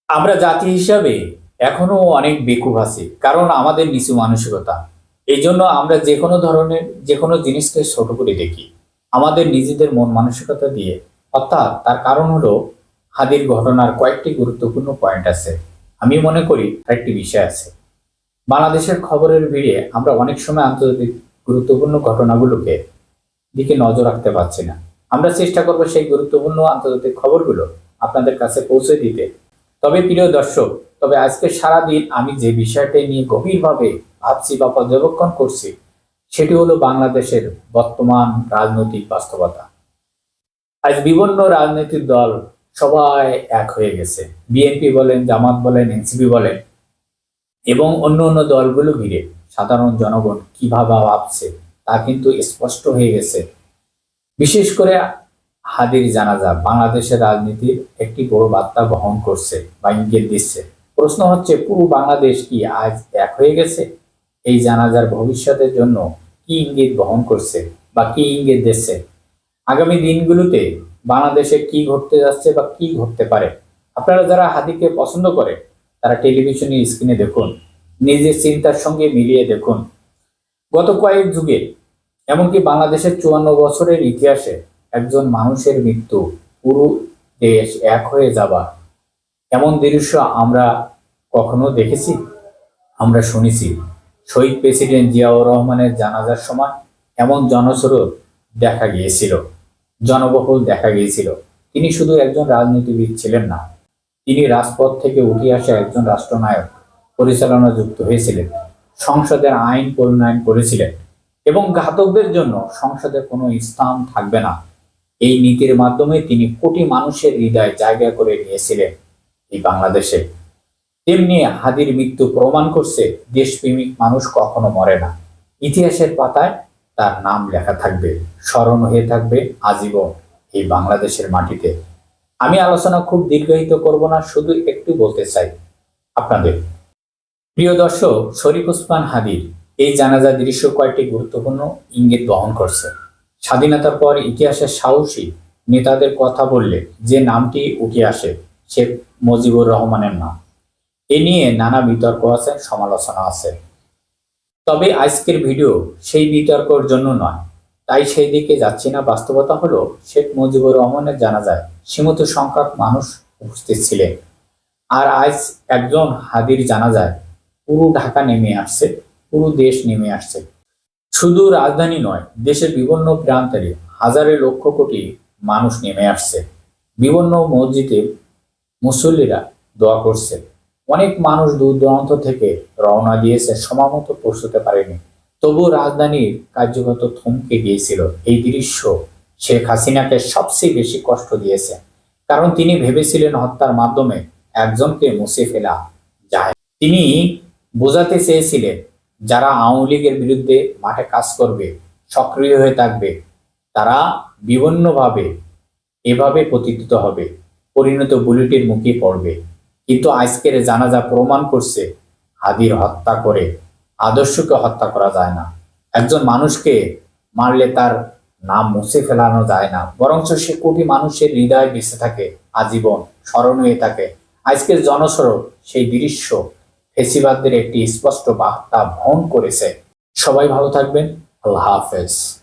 আমরা জাতি হিসাবে এখনো অনেক বেকুব আছি, কারণ আমাদের নিচু মানসিকতা। এই জন্য আমরা যে কোনো ধরনের যে কোনো জিনিসকে ছোট করে দেখি আমাদের নিজেদের মন মানসিকতা দিয়ে। অর্থাৎ তার কারণ হলো, হাদির ঘটনার কয়েকটি গুরুত্বপূর্ণ পয়েন্ট আছে। আমি মনে করি আরেকটি বিষয় আছে। বাংলাদেশের খবরের ভিড়ে আমরা অনেক সময় আন্তর্জাতিক গুরুত্বপূর্ণ ঘটনাগুলোকে দিকে নজর রাখতে পারছি না। আমরা চেষ্টা করব সেই গুরুত্বপূর্ণ আন্তর্জাতিক খবরগুলো আপনাদের কাছে পৌঁছে দিতে। তবে প্রিয় দর্শক, আজকে সারাদিন আমি যে বিষয়টা নিয়ে গভীরভাবে ভাবছি বা পর্যবেক্ষণ করছি, সেটি হলো বাংলাদেশের বর্তমান রাজনৈতিক বাস্তবতা। আজ বিভিন্ন রাজনৈতিক দল সবাই এক হয়ে গেছে। বিএনপি বলেন, জামাত বলেন, এনসিপি বলেন এবং অন্য অন্য দলগুলো ঘিরে সাধারণ জনগণ কিভাবে ভাবছে তা কিন্তু স্পষ্ট হয়ে গেছে। বিশেষ করে হাদির জানাজা বাংলাদেশের রাজনীতির একটি বড় বার্তা বহন করছে বা ইঙ্গিত দিচ্ছে। প্রশ্ন হচ্ছে, পুরো বাংলাদেশ কি আজ এক হয়ে গেছে? এই জানাজার ভবিষ্যতের জন্য কি ইঙ্গিত বহন করছে বা কি ইঙ্গিত দিচ্ছে? আগামী দিনগুলোতে বাংলাদেশে কি ঘটতে যাচ্ছে বা কি ঘটতে পারে? আপনারা যারা হাদিকে পছন্দ করে তারা টেলিভিশনের স্ক্রিনে দেখুন, নিজের চিন্তার সঙ্গে মিলিয়ে দেখুন। গত কয়েক যুগে, এমনকি বাংলাদেশের 54 বছরের ইতিহাসে একজন মানুষের মৃত্যু পুরো দেশ এক হয়ে যাবা, এমন দৃশ্য আমরা কখনো দেখেছি? আমরা শুনেছি। শহীদ প্রেসিডেন্ট জিয়াউর রহমানের জানাজার সময় এমন জনস্রোত দেখা গিয়েছিল, জনবহুল দেখা গিয়েছিল। তিনি শুধু একজন রাজনীতিবিদ ছিলেন না, তিনি রাজপথ থেকে উঠে আসা একজন রাষ্ট্রনায়ক পরিচালনা যুক্ত হয়েছিলেন, সংসদের আইন প্রণয়ন করেছিলেন এবং ঘাতকদের জন্য সংসদে কোনো স্থান থাকবে না, এই নীতির মাধ্যমে তিনি কোটি মানুষের হৃদয় জায়গা করে নিয়েছিলেন এই বাংলাদেশে। তেমনি হাদির মৃত্যু প্রমাণ করছে, দেশপ্রেমিক মানুষ কখনো মরে না। ইতিহাসের পাতায় তার নাম লেখা থাকবে, স্মরণ হয়ে থাকবে আজীবন এই বাংলাদেশের মাটিতে। আমি আলোচনা খুব দীর্ঘায়িত করব না, শুধু একটু বলতে চাই আপনাদের। প্রিয় দর্শক, শরীফ ওসমান হাদির এই জানাজা দৃশ্য কয়েকটি গুরুত্বপূর্ণ ইঙ্গিত বহন করছে। স্বাধীনতার পর ইতিহাসের সাহসী নেতাদের কথা বললে যে নামটি উঠে আসে, শেখ মুজিবুর রহমানের নাম। এ নিয়ে নানা বিতর্ক আছে, সমালোচনা আছে। তবে আজকের ভিডিও সেই বিতর্কের জন্য নয়, তাই সেই দিকে যাচ্ছি না। বাস্তবতা হলো, শেখ মুজিবুর রহমানের জানাজায় সীমিত সংখ্যক মানুষ উপস্থিত ছিলেন, আর আজ একজন হাদির জানাজায় পুরো ঢাকা নেমে আসছে, পুরো দেশ নেমে আসছে। শুধু রাজধানী নয়, দেশের বিভিন্ন প্রান্তে হাজারে লক্ষ কোটি মানুষ নেমে আসছে। বিভিন্ন মসজিদে মুসল্লিরা দোয়া করছে। অনেক মানুষ দূর দূরান্ত থেকে রওনা দিয়েছে, সময়মতো পৌঁছতে পারেনি। তবু রাজধানীর কার্যগত থমকে গিয়েছিল। এই দৃশ্য শেখ হাসিনাকে সবচেয়ে বেশি কষ্ট দিয়েছে, কারণ তিনি ভেবেছিলেন হত্যার মাধ্যমে একজনকে মুছে ফেলা যায়। তিনি বোঝাতে চেয়েছিলেন, যারা আওয়ামী লীগের বিরুদ্ধে মাঠে কাজ করবে, সক্রিয় হয়ে থাকবে, তারা বিভিন্নভাবে এভাবে পতিত হবে, পরিণত বুলেটের মুখে পড়বে। কিন্তু আজকের জানাজা প্রমাণ করছে, হাদির হত্যা করে আদর্শকে হত্যা করা যায় না। একজন মানুষকে মারলে তার নাম মুছে ফেলানো যায় না, বরঞ্চ সে কোটি মানুষের হৃদয় বেঁচে থাকে, আজীবন স্মরণ হয়ে থাকে। আজকের জনস্রোত সেই দৃশ্য ফেসিবাদদের একটি স্পষ্ট বার্তা বহন করেছে। সবাই ভালো থাকবেন। আল্লাহ হাফেজ।